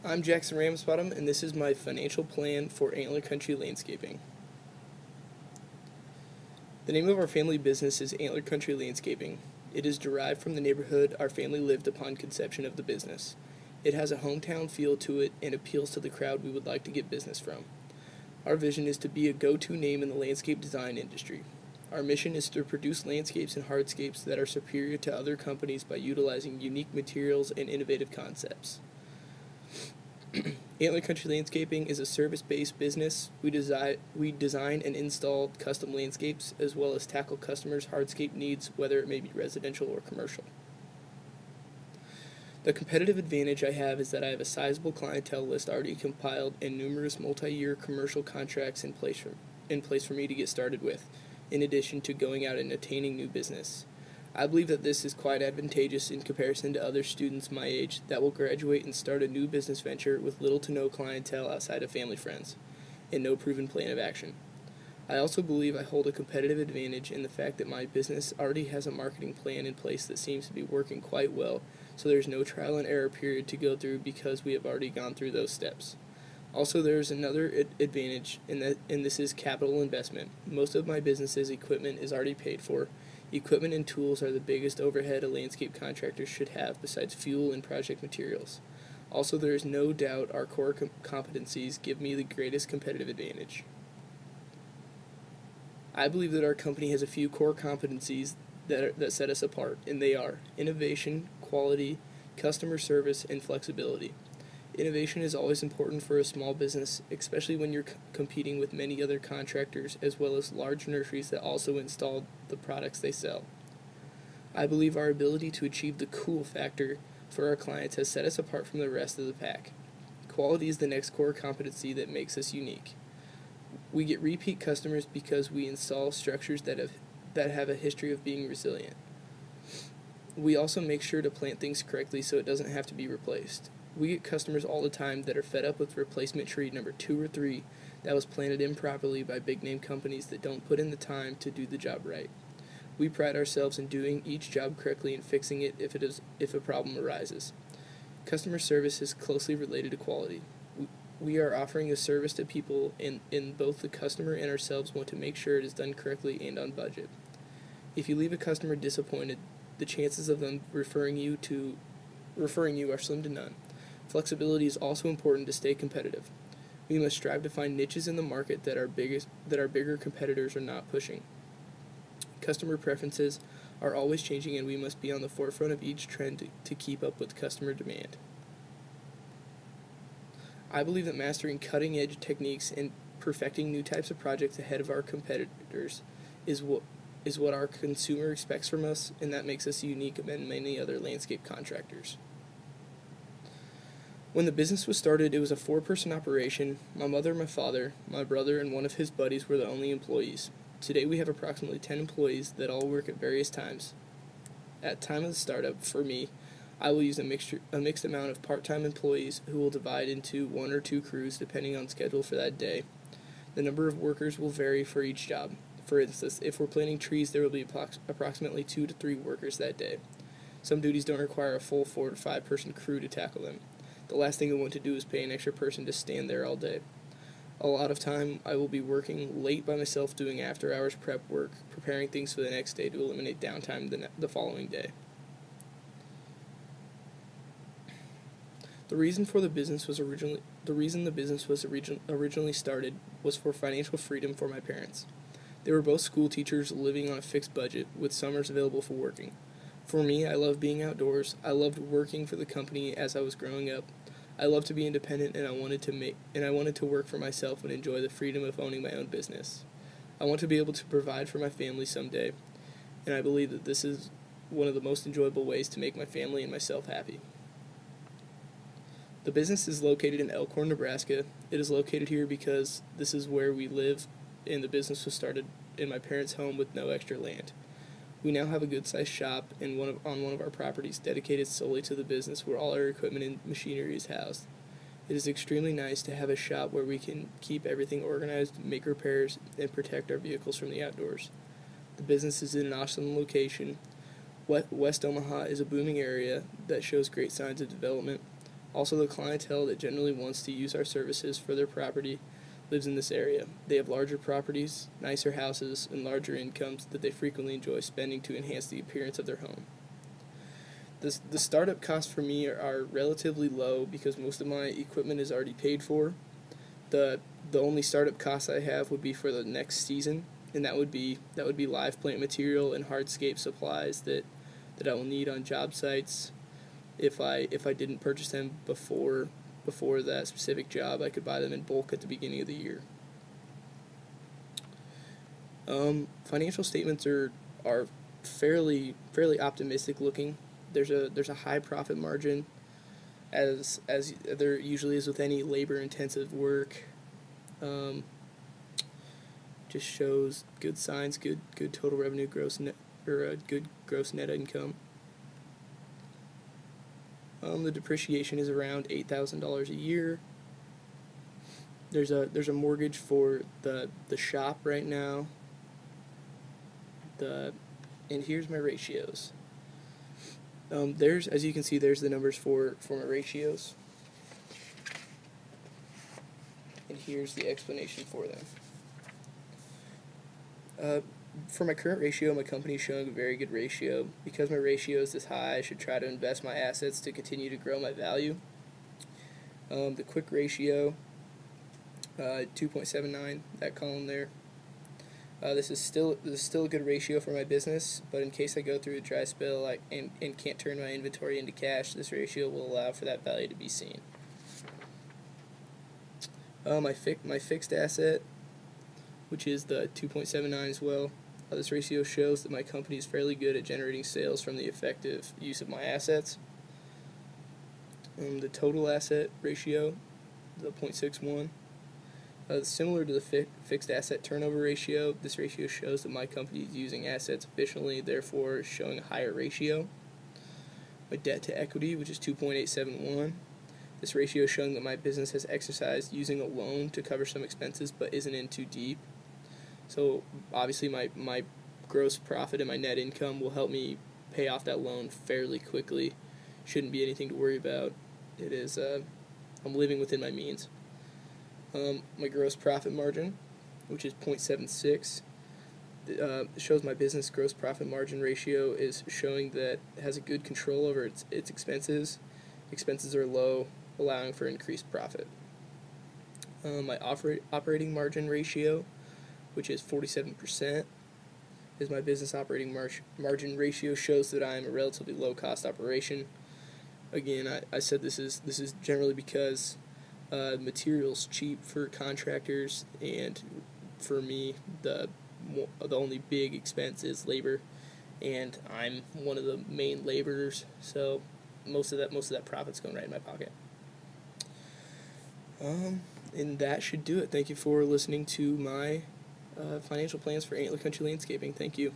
I'm Jackson Ramsbottom, and this is my financial plan for Antler Country Landscaping. The name of our family business is Antler Country Landscaping. It is derived from the neighborhood our family lived upon conception of the business. It has a hometown feel to it and appeals to the crowd we would like to get business from. Our vision is to be a go-to name in the landscape design industry. Our mission is to produce landscapes and hardscapes that are superior to other companies by utilizing unique materials and innovative concepts. Antler Country Landscaping is a service-based business. We design and install custom landscapes as well as tackle customers' hardscape needs, whether it may be residential or commercial. The competitive advantage I have is that I have a sizable clientele list already compiled and numerous multi-year commercial contracts in place for me to get started with, in addition to going out and attaining new business. I believe that this is quite advantageous in comparison to other students my age that will graduate and start a new business venture with little to no clientele outside of family friends, and no proven plan of action. I also believe I hold a competitive advantage in the fact that my business already has a marketing plan in place that seems to be working quite well, so there's no trial and error period to go through because we have already gone through those steps. Also, there's another advantage, and this is capital investment. Most of my business's equipment is already paid for. Equipment and tools are the biggest overhead a landscape contractor should have besides fuel and project materials. Also, there is no doubt our core competencies give me the greatest competitive advantage. I believe that our company has a few core competencies that set us apart, and they are innovation, quality, customer service, and flexibility. Innovation is always important for a small business, especially when you're competing with many other contractors as well as large nurseries that also install the products they sell. I believe our ability to achieve the cool factor for our clients has set us apart from the rest of the pack. Quality is the next core competency that makes us unique. We get repeat customers because we install structures that have a history of being resilient. We also make sure to plant things correctly so it doesn't have to be replaced. We get customers all the time that are fed up with replacement tree number 2 or 3 that was planted improperly by big-name companies that don't put in the time to do the job right. We pride ourselves in doing each job correctly and fixing it if a problem arises. Customer service is closely related to quality. We are offering a service to people, and both the customer and ourselves want to make sure it is done correctly and on budget. If you leave a customer disappointed, the chances of them referring you are slim to none. Flexibility is also important to stay competitive. We must strive to find niches in the market that our bigger competitors are not pushing. Customer preferences are always changing, and we must be on the forefront of each trend to keep up with customer demand. I believe that mastering cutting-edge techniques and perfecting new types of projects ahead of our competitors is what our consumer expects from us, and that makes us unique among many other landscape contractors. When the business was started, it was a 4-person operation. My mother, my father, my brother, and one of his buddies were the only employees. Today we have approximately 10 employees that all work at various times. At time of the startup, for me, I will use a mixed amount of part-time employees who will divide into 1 or 2 crews depending on schedule for that day. The number of workers will vary for each job. For instance, if we're planting trees, there will be approximately 2 to 3 workers that day. Some duties don't require a full 4 to 5 person crew to tackle them. The last thing I want to do is pay an extra person to stand there all day. A lot of time I will be working late by myself doing after-hours prep work, preparing things for the next day to eliminate downtime the following day. The reason the business was originally started was for financial freedom for my parents. They were both school teachers living on a fixed budget with summers available for working. For me, I loved being outdoors. I loved working for the company as I was growing up. I loved to be independent, and I wanted to work for myself and enjoy the freedom of owning my own business. I want to be able to provide for my family someday, and I believe that this is one of the most enjoyable ways to make my family and myself happy. The business is located in Elkhorn, Nebraska. It is located here because this is where we live, and the business was started in my parents' home with no extra land. We now have a good-sized shop on one of our properties dedicated solely to the business where all our equipment and machinery is housed. It is extremely nice to have a shop where we can keep everything organized, make repairs, and protect our vehicles from the outdoors. The business is in an awesome location. West Omaha is a booming area that shows great signs of development. Also, the clientele that generally wants to use our services for their property lives in this area. They have larger properties, nicer houses, and larger incomes that they frequently enjoy spending to enhance the appearance of their home. The startup costs for me are relatively low because most of my equipment is already paid for. The only startup costs I have would be for the next season, and that would be live plant material and hardscape supplies that I will need on job sites. If I didn't purchase them before that specific job, I could buy them in bulk at the beginning of the year. Financial statements are fairly optimistic looking. There's a high profit margin, as there usually is with any labor intensive work. Just shows good signs, good total revenue, good gross net income. The depreciation is around $8,000 a year. There's a mortgage for the shop right now. And here's my ratios. As you can see, there's the numbers for my ratios. And here's the explanation for them. For my current ratio, my company is showing a very good ratio. Because my ratio is this high, I should try to invest my assets to continue to grow my value. The quick ratio, 2.79, that column there. This is still a good ratio for my business, but in case I go through a dry spell and can't turn my inventory into cash, this ratio will allow for that value to be seen. My fixed asset, which is the 2.79 as well. This ratio shows that my company is fairly good at generating sales from the effective use of my assets. The total asset ratio, the 0.61. Similar to the fixed asset turnover ratio, this ratio shows that my company is using assets efficiently, therefore showing a higher ratio. My debt to equity, which is 2.871. This ratio is showing that my business has exercised using a loan to cover some expenses but isn't in too deep. So obviously my gross profit and my net income will help me pay off that loan fairly quickly. Shouldn't be anything to worry about. It is I'm living within my means. My gross profit margin, which is 0.76, shows my business gross profit margin ratio is showing that it has a good control over its expenses. Expenses are low, allowing for increased profit. My operating margin ratio, which is 47%, is my business operating margin ratio, shows that I am a relatively low-cost operation. Again, I said this is generally because material's cheap for contractors, and for me, the only big expense is labor, and I'm one of the main laborers, so most of that profit's going right in my pocket. And that should do it. Thank you for listening to my financial plans for Antler Country Landscaping. Thank you.